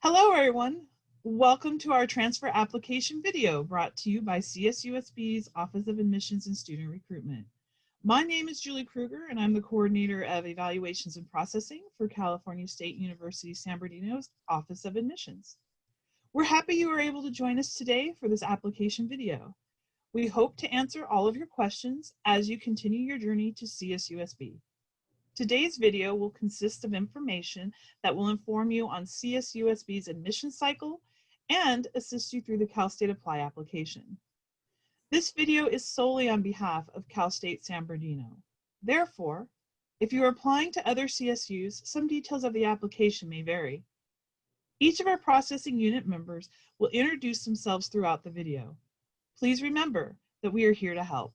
Hello everyone. Welcome to our transfer application video brought to you by CSUSB's Office of Admissions and Student Recruitment. My name is Julie Kruger and I'm the coordinator of evaluations and processing for California State University San Bernardino's Office of Admissions. We're happy you were able to join us today for this application video. We hope to answer all of your questions as you continue your journey to CSUSB. Today's video will consist of information that will inform you on CSUSB's admission cycle and assist you through the Cal State Apply application. This video is solely on behalf of Cal State San Bernardino. Therefore, if you are applying to other CSUs, some details of the application may vary. Each of our processing unit members will introduce themselves throughout the video. Please remember that we are here to help.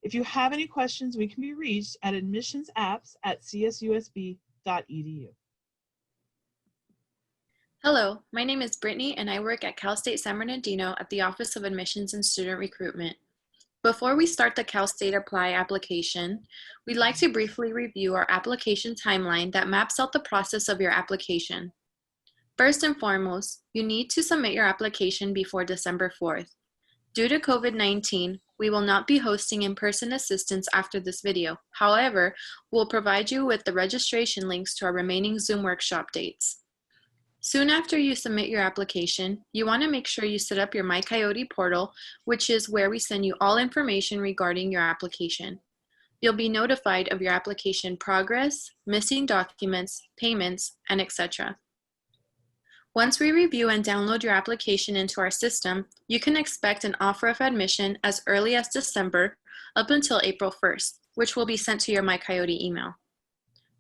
If you have any questions, we can be reached at admissionsapps@csusb.edu. Hello, my name is Brittany and I work at Cal State San Bernardino at the Office of Admissions and Student Recruitment. Before we start the Cal State Apply application, we'd like to briefly review our application timeline that maps out the process of your application. First and foremost, you need to submit your application before December 4th. Due to COVID-19, we will not be hosting in-person assistance after this video. However, we'll provide you with the registration links to our remaining Zoom workshop dates. Soon after you submit your application, you want to make sure you set up your MyCoyote portal, which is where we send you all information regarding your application. You'll be notified of your application progress, missing documents, payments, and etc. Once we review and download your application into our system, you can expect an offer of admission as early as December up until April 1st, which will be sent to your MyCoyote email.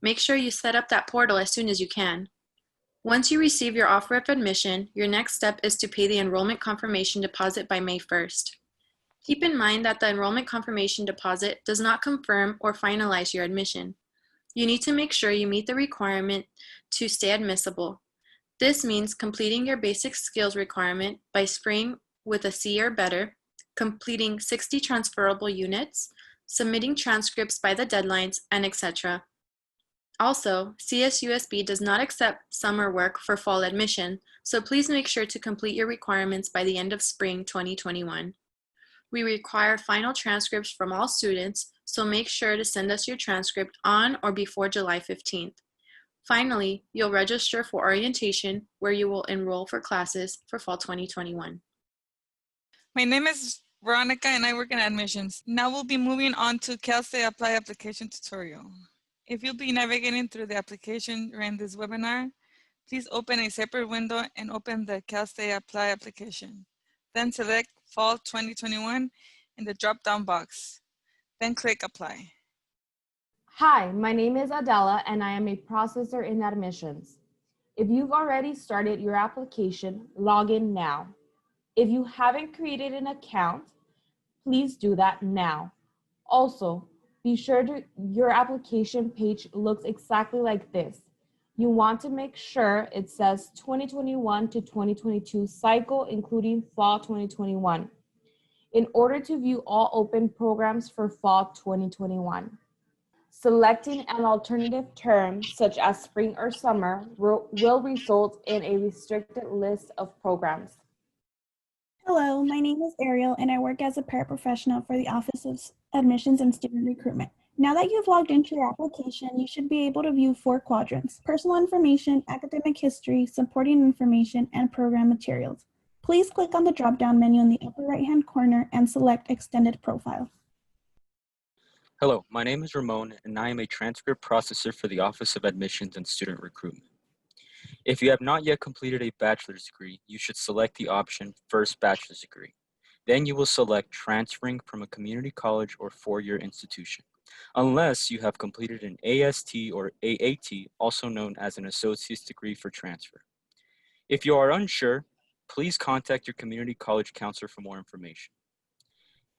Make sure you set up that portal as soon as you can. Once you receive your offer of admission, your next step is to pay the enrollment confirmation deposit by May 1st. Keep in mind that the enrollment confirmation deposit does not confirm or finalize your admission. You need to make sure you meet the requirement to stay admissible. This means completing your basic skills requirement by spring with a C or better, completing 60 transferable units, submitting transcripts by the deadlines, and etc. Also, CSUSB does not accept summer work for fall admission, so please make sure to complete your requirements by the end of spring 2021. We require final transcripts from all students, so make sure to send us your transcript on or before July 15th. Finally, you'll register for orientation, where you will enroll for classes for fall 2021. My name is Veronica and I work in admissions. Now we'll be moving on to Cal State Apply application tutorial. If you'll be navigating through the application during this webinar, please open a separate window and open the Cal State Apply application. Then select Fall 2021 in the drop-down box. Then click Apply. Hi, my name is Adela and I am a processor in admissions. If you've already started your application, log in now. If you haven't created an account, please do that now. Also, be sure your application page looks exactly like this. You want to make sure it says 2021 to 2022 cycle, including fall 2021, in order to view all open programs for fall 2021. Selecting an alternative term, such as spring or summer, will result in a restricted list of programs. Hello, my name is Ariel and I work as a paraprofessional for the Office of Admissions and Student Recruitment. Now that you've logged into your application, you should be able to view 4 quadrants: personal information, academic history, supporting information, and program materials. Please click on the drop-down menu in the upper right-hand corner and select Extended Profile. Hello, my name is Ramon and I am a transcript processor for the Office of Admissions and Student Recruitment. If you have not yet completed a bachelor's degree, you should select the option First Bachelor's Degree. Then you will select Transferring from a community college or four-year institution, unless you have completed an AST or AAT, also known as an Associate's Degree for Transfer. If you are unsure, please contact your community college counselor for more information.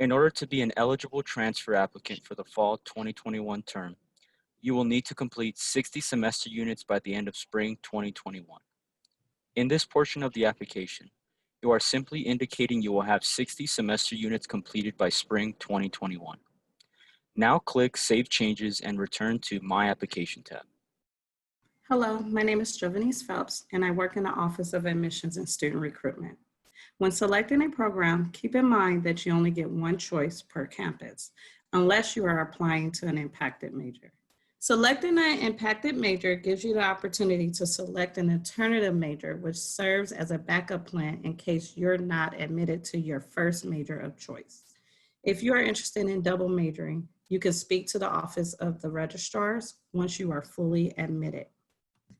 In order to be an eligible transfer applicant for the fall 2021 term, you will need to complete 60 semester units by the end of spring 2021. In this portion of the application, you are simply indicating you will have 60 semester units completed by spring 2021. Now click Save Changes and return to My Application tab. Hello, my name is Jovanice Phelps, and I work in the Office of Admissions and Student Recruitment. When selecting a program, keep in mind that you only get one choice per campus, unless you are applying to an impacted major. Selecting an impacted major gives you the opportunity to select an alternative major, which serves as a backup plan in case you're not admitted to your first major of choice. If you are interested in double majoring, you can speak to the Office of the Registrars once you are fully admitted.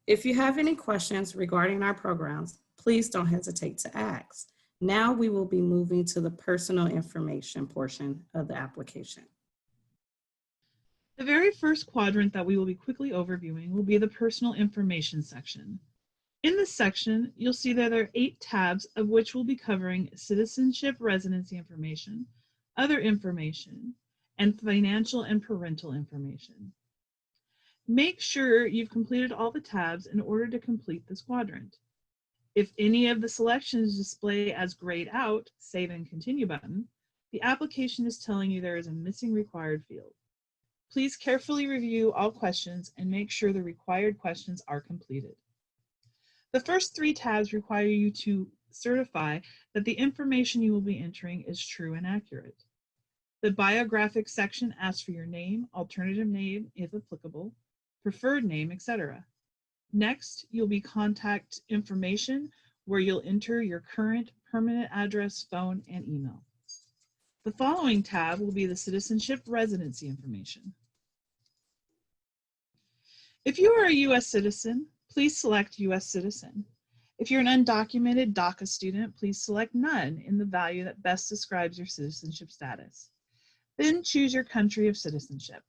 If you have any questions regarding our programs, please don't hesitate to ask. Now we will be moving to the personal information portion of the application. The very first quadrant that we will be quickly overviewing will be the personal information section. In this section, you'll see that there are 8 tabs, of which we'll be covering citizenship residency information, other information, and financial and parental information. Make sure you've completed all the tabs in order to complete this quadrant. If any of the selections display as grayed out, Save and Continue button, the application is telling you there is a missing required field. Please carefully review all questions and make sure the required questions are completed. The first 3 tabs require you to certify that the information you will be entering is true and accurate. The biographic section asks for your name, alternative name if applicable, preferred name, etc. Next, you'll be contact information where you'll enter your current permanent address, phone, and email. The following tab will be the citizenship residency information. If you are a U.S. citizen, please select U.S. citizen. If you're an undocumented DACA student, please select none in the value that best describes your citizenship status. Then choose your country of citizenship.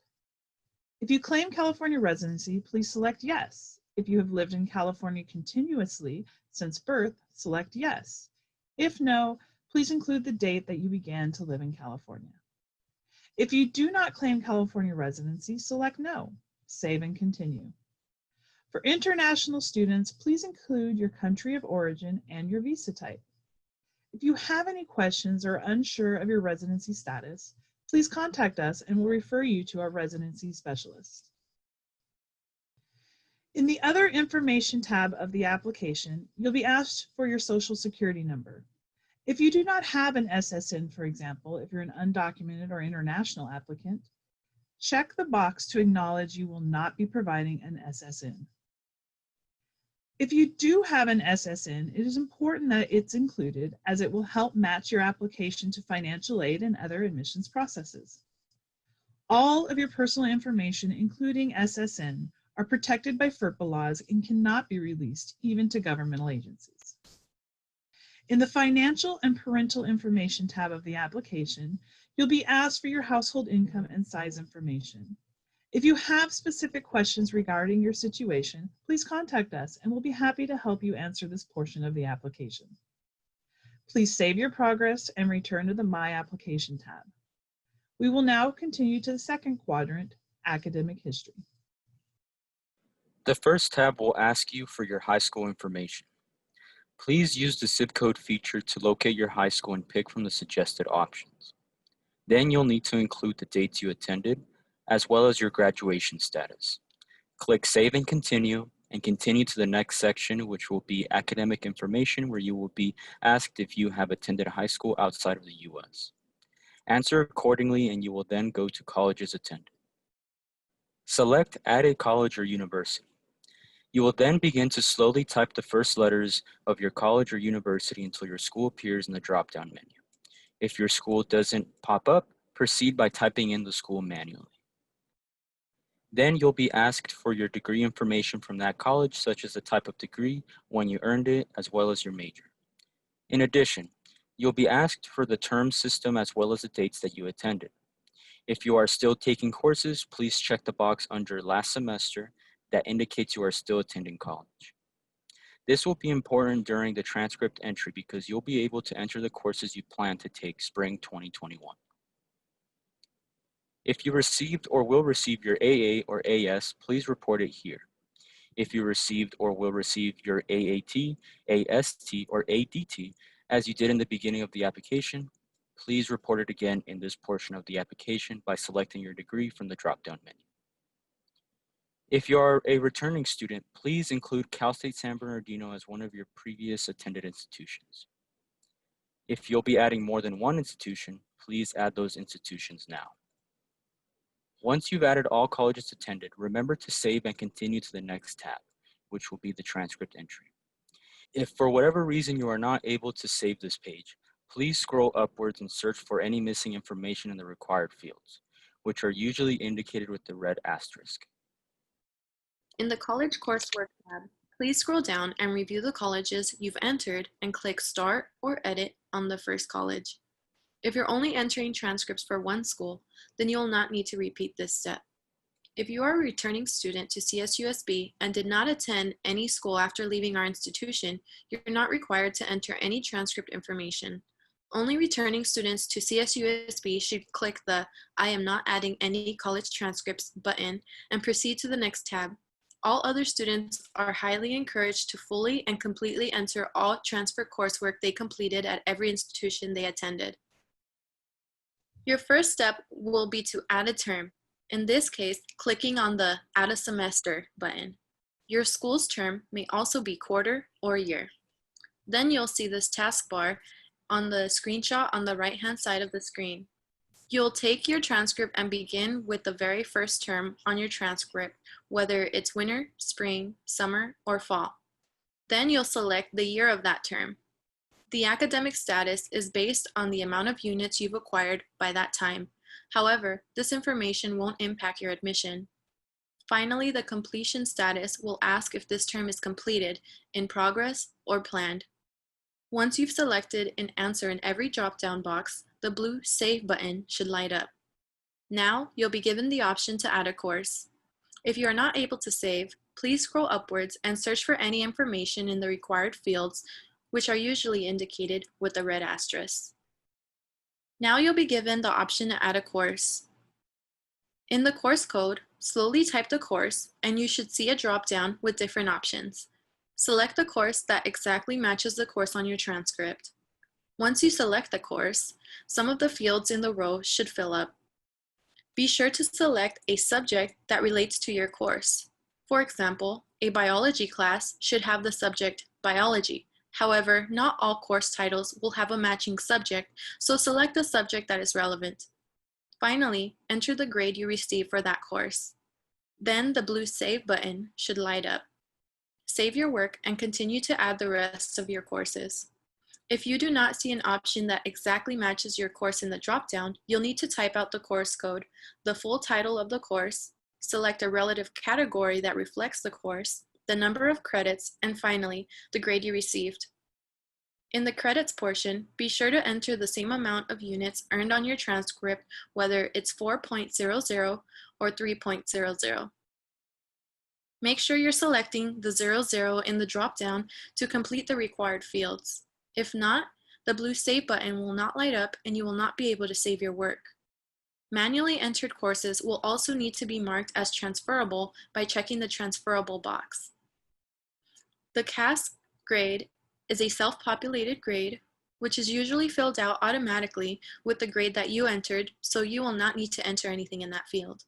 If you claim California residency, please select yes. If you have lived in California continuously since birth, select yes. If no, please include the date that you began to live in California. If you do not claim California residency, select no. Save and continue. For international students, please include your country of origin and your visa type. If you have any questions or are unsure of your residency status, please contact us and we'll refer you to our residency specialist. In the Other Information tab of the application, you'll be asked for your Social Security number. If you do not have an SSN, for example, if you're an undocumented or international applicant, check the box to acknowledge you will not be providing an SSN. If you do have an SSN, it is important that it's included as it will help match your application to financial aid and other admissions processes. All of your personal information, including SSN, are protected by FERPA laws and cannot be released even to governmental agencies. In the Financial and Parental Information tab of the application, you'll be asked for your household income and size information. If you have specific questions regarding your situation, please contact us and we'll be happy to help you answer this portion of the application. Please save your progress and return to the My Application tab. We will now continue to the second quadrant, Academic History. The first tab will ask you for your high school information. Please use the zip code feature to locate your high school and pick from the suggested options. Then you'll need to include the dates you attended, as well as your graduation status. Click Save and continue to the next section, which will be Academic Information, where you will be asked if you have attended high school outside of the U.S. Answer accordingly, and you will then go to Colleges Attended. Select Add a College or University. You will then begin to slowly type the first letters of your college or university until your school appears in the drop-down menu. If your school doesn't pop up, proceed by typing in the school manually. Then you'll be asked for your degree information from that college, such as the type of degree, when you earned it, as well as your major. In addition, you'll be asked for the term system as well as the dates that you attended. If you are still taking courses, please check the box under last semester that indicates you are still attending college. This will be important during the transcript entry because you'll be able to enter the courses you plan to take spring 2021. If you received or will receive your AA or AS, please report it here. If you received or will receive your AAT, AST, or ADT, as you did in the beginning of the application, please report it again in this portion of the application by selecting your degree from the drop-down menu. If you are a returning student, please include Cal State San Bernardino as one of your previous attended institutions. If you'll be adding more than one institution, please add those institutions now. Once you've added all colleges attended, remember to save and continue to the next tab, which will be the transcript entry. If for whatever reason you are not able to save this page, please scroll upwards and search for any missing information in the required fields, which are usually indicated with the red asterisk. In the College Coursework tab, please scroll down and review the colleges you've entered and click Start or Edit on the first college. If you're only entering transcripts for one school, then you will not need to repeat this step. If you are a returning student to CSUSB and did not attend any school after leaving our institution, you're not required to enter any transcript information. Only returning students to CSUSB should click the I am not adding any college transcripts button and proceed to the next tab. All other students are highly encouraged to fully and completely enter all transfer coursework they completed at every institution they attended. Your first step will be to add a term. In this case, clicking on the Add a Semester button. Your school's term may also be quarter or year. Then you'll see this taskbar on the screenshot on the right-hand side of the screen. You'll take your transcript and begin with the very first term on your transcript, whether it's winter, spring, summer, or fall. Then you'll select the year of that term. The academic status is based on the amount of units you've acquired by that time. However, this information won't impact your admission. Finally, the completion status will ask if this term is completed, in progress, or planned. Once you've selected an answer in every drop-down box, the blue Save button should light up. Now, you'll be given the option to add a course. If you are not able to save, please scroll upwards and search for any information in the required fields, which are usually indicated with a red asterisk. Now you'll be given the option to add a course. In the course code, slowly type the course and you should see a drop-down with different options. Select the course that exactly matches the course on your transcript. Once you select the course, some of the fields in the row should fill up. Be sure to select a subject that relates to your course. For example, a biology class should have the subject biology. However, not all course titles will have a matching subject, so select a subject that is relevant. Finally, enter the grade you received for that course. Then the blue Save button should light up. Save your work and continue to add the rest of your courses. If you do not see an option that exactly matches your course in the dropdown, you'll need to type out the course code, the full title of the course, select a relative category that reflects the course, the number of credits, and finally, the grade you received. In the credits portion, be sure to enter the same amount of units earned on your transcript, whether it's 4.00 or 3.00. Make sure you're selecting the 00 in the dropdown to complete the required fields. If not, the blue Save button will not light up and you will not be able to save your work. Manually entered courses will also need to be marked as transferable by checking the transferable box. The CAS grade is a self-populated grade, which is usually filled out automatically with the grade that you entered, so you will not need to enter anything in that field.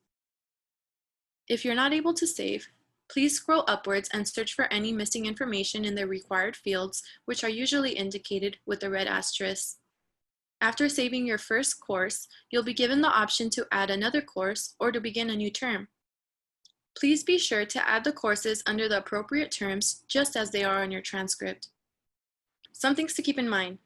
If you're not able to save, please scroll upwards and search for any missing information in the required fields, which are usually indicated with a red asterisk. After saving your first course, you'll be given the option to add another course or to begin a new term. Please be sure to add the courses under the appropriate terms, just as they are on your transcript. Some things to keep in mind.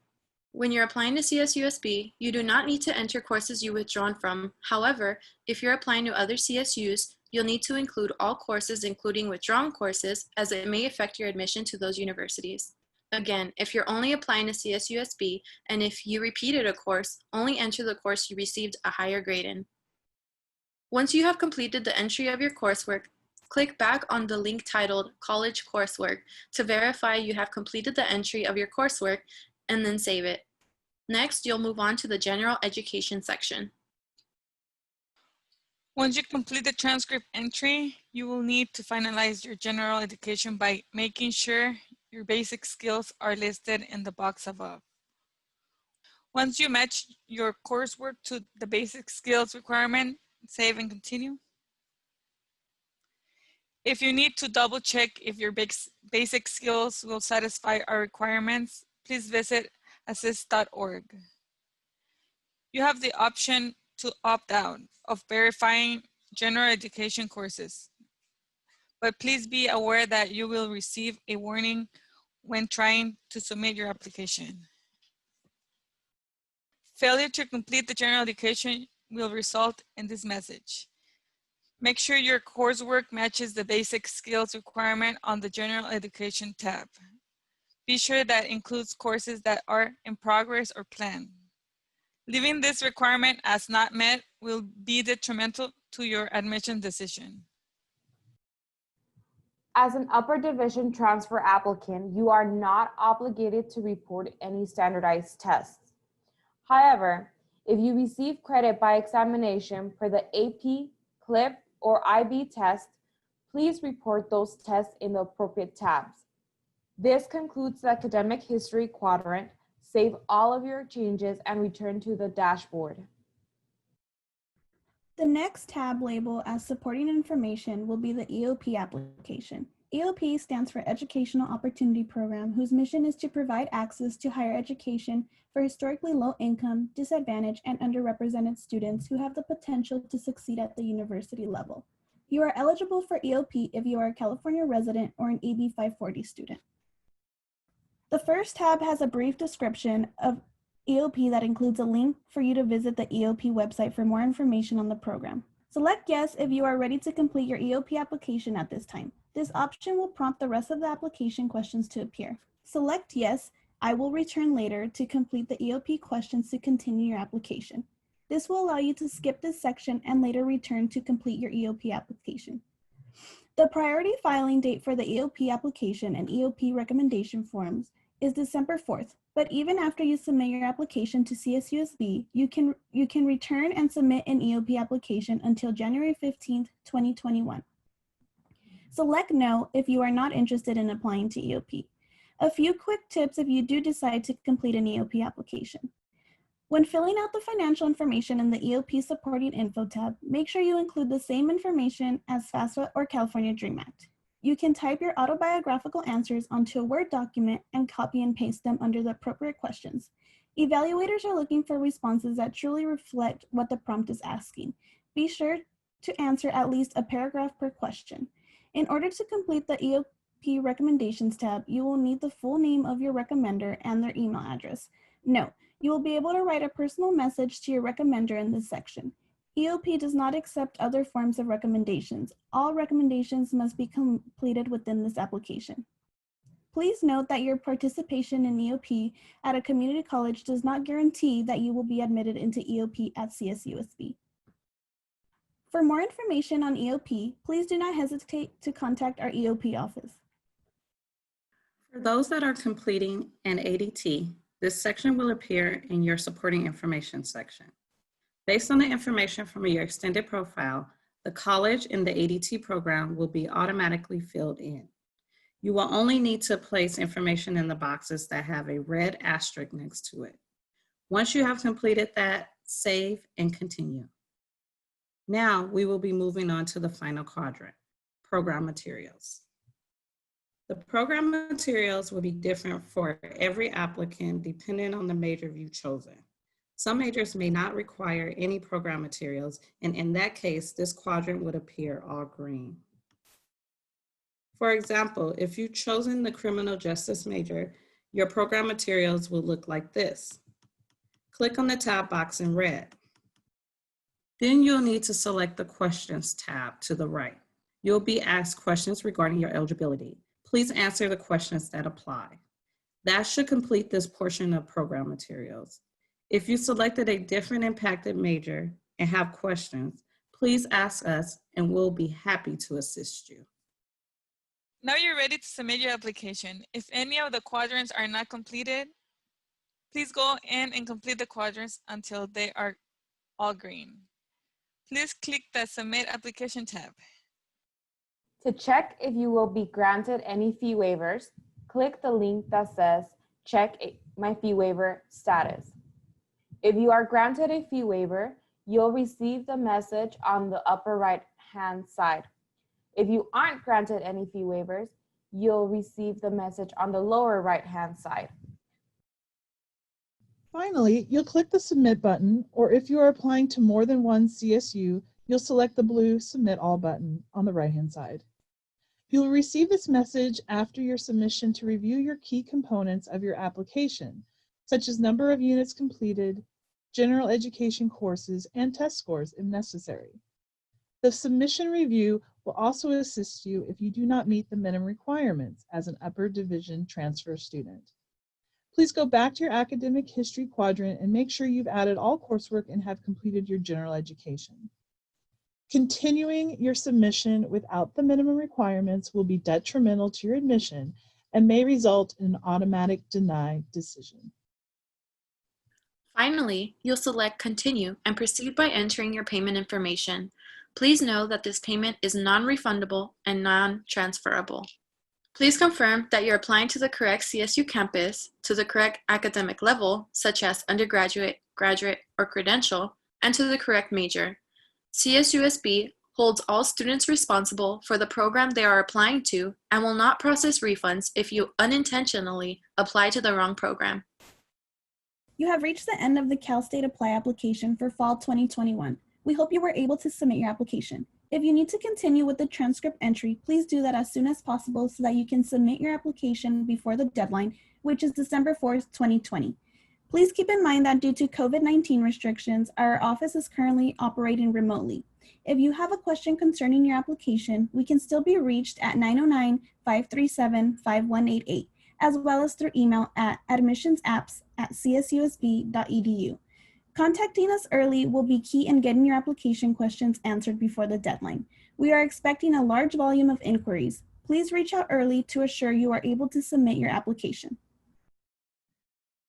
When you're applying to CSUSB, you do not need to enter courses you withdrawn from. However, if you're applying to other CSUs, you'll need to include all courses, including withdrawn courses, as it may affect your admission to those universities. Again, if you're only applying to CSUSB, and if you repeated a course, only enter the course you received a higher grade in. Once you have completed the entry of your coursework, click back on the link titled College Coursework to verify you have completed the entry of your coursework and then save it. Next, you'll move on to the General Education section. Once you complete the transcript entry, you will need to finalize your general education by making sure your basic skills are listed in the box above. Once you match your coursework to the basic skills requirement, save and continue. If you need to double check if your basic skills will satisfy our requirements, please visit assist.org. You have the option to opt out of verifying general education courses, but please be aware that you will receive a warning when trying to submit your application. Failure to complete the general education will result in this message. Make sure your coursework matches the basic skills requirement on the general education tab. Be sure that includes courses that are in progress or planned. Leaving this requirement as not met will be detrimental to your admission decision. As an upper division transfer applicant, you are not obligated to report any standardized tests. However, if you receive credit by examination for the AP, CLIP, or IB test, please report those tests in the appropriate tabs. This concludes the academic history quadrant. Save all of your changes and return to the dashboard. The next tab labeled as supporting information will be the EOP application. EOP stands for Educational Opportunity Program, whose mission is to provide access to higher education for historically low-income, disadvantaged, and underrepresented students who have the potential to succeed at the university level. You are eligible for EOP if you are a California resident or an AB 540 student. The first tab has a brief description of EOP that includes a link for you to visit the EOP website for more information on the program. Select yes if you are ready to complete your EOP application at this time. This option will prompt the rest of the application questions to appear. Select yes, I will return later to complete the EOP questions to continue your application. This will allow you to skip this section and later return to complete your EOP application. The priority filing date for the EOP application and EOP recommendation forms is December 4th, but even after you submit your application to CSUSB, you can return and submit an EOP application until January 15th, 2021. Select no if you are not interested in applying to EOP. A few quick tips if you do decide to complete an EOP application. When filling out the financial information in the EOP Supporting Info tab, make sure you include the same information as FAFSA or California Dream Act. You can type your autobiographical answers onto a Word document and copy and paste them under the appropriate questions. Evaluators are looking for responses that truly reflect what the prompt is asking. Be sure to answer at least a paragraph per question. In order to complete the EOP Recommendations tab, you will need the full name of your recommender and their email address. Note, you will be able to write a personal message to your recommender in this section. EOP does not accept other forms of recommendations. All recommendations must be completed within this application. Please note that your participation in EOP at a community college does not guarantee that you will be admitted into EOP at CSUSB. For more information on EOP, please do not hesitate to contact our EOP office. For those that are completing an ADT, this section will appear in your supporting information section. Based on the information from your extended profile, the college and the ADT program will be automatically filled in. You will only need to place information in the boxes that have a red asterisk next to it. Once you have completed that, save and continue. Now we will be moving on to the final quadrant, program materials. The program materials will be different for every applicant depending on the major you've chosen. Some majors may not require any program materials, and in that case, this quadrant would appear all green. For example, if you've chosen the criminal justice major, your program materials will look like this. Click on the tab box in red. Then you'll need to select the questions tab to the right. You'll be asked questions regarding your eligibility. Please answer the questions that apply. That should complete this portion of program materials. If you selected a different impacted major and have questions, please ask us and we'll be happy to assist you. Now you're ready to submit your application. If any of the quadrants are not completed, please go in and complete the quadrants until they are all green. Please click the Submit Application tab. To check if you will be granted any fee waivers, click the link that says Check My Fee Waiver Status. If you are granted a fee waiver, you'll receive the message on the upper right-hand side. If you aren't granted any fee waivers, you'll receive the message on the lower right-hand side. Finally, you'll click the Submit button, or if you are applying to more than one CSU, you'll select the blue Submit All button on the right-hand side. You'll receive this message after your submission to review your key components of your application, such as number of units completed, general education courses, and test scores if necessary. The submission review will also assist you if you do not meet the minimum requirements as an upper division transfer student. Please go back to your academic history quadrant and make sure you've added all coursework and have completed your general education. Continuing your submission without the minimum requirements will be detrimental to your admission and may result in an automatic deny decision. Finally, you'll select Continue and proceed by entering your payment information. Please know that this payment is non-refundable and non-transferable. Please confirm that you're applying to the correct CSU campus, to the correct academic level, such as undergraduate, graduate, or credential, and to the correct major. CSUSB holds all students responsible for the program they are applying to and will not process refunds if you unintentionally apply to the wrong program. You have reached the end of the Cal State Apply application for fall 2021. We hope you were able to submit your application. If you need to continue with the transcript entry, please do that as soon as possible so that you can submit your application before the deadline, which is December 4th, 2020. Please keep in mind that due to COVID-19 restrictions, our office is currently operating remotely. If you have a question concerning your application, we can still be reached at 909-537-5188, as well as through email at admissionsapps@csusb.edu. Contacting us early will be key in getting your application questions answered before the deadline. We are expecting a large volume of inquiries. Please reach out early to assure you are able to submit your application.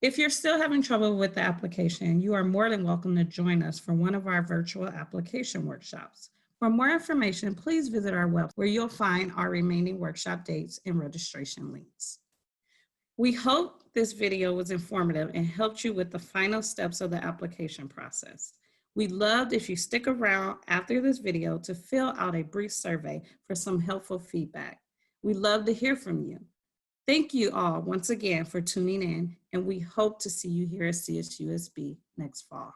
If you're still having trouble with the application, you are more than welcome to join us for one of our virtual application workshops. For more information, please visit our website where you'll find our remaining workshop dates and registration links. We hope this video was informative and helped you with the final steps of the application process. We'd love if you stick around after this video to fill out a brief survey for some helpful feedback. We'd love to hear from you. Thank you all once again for tuning in, and we hope to see you here at CSUSB next fall.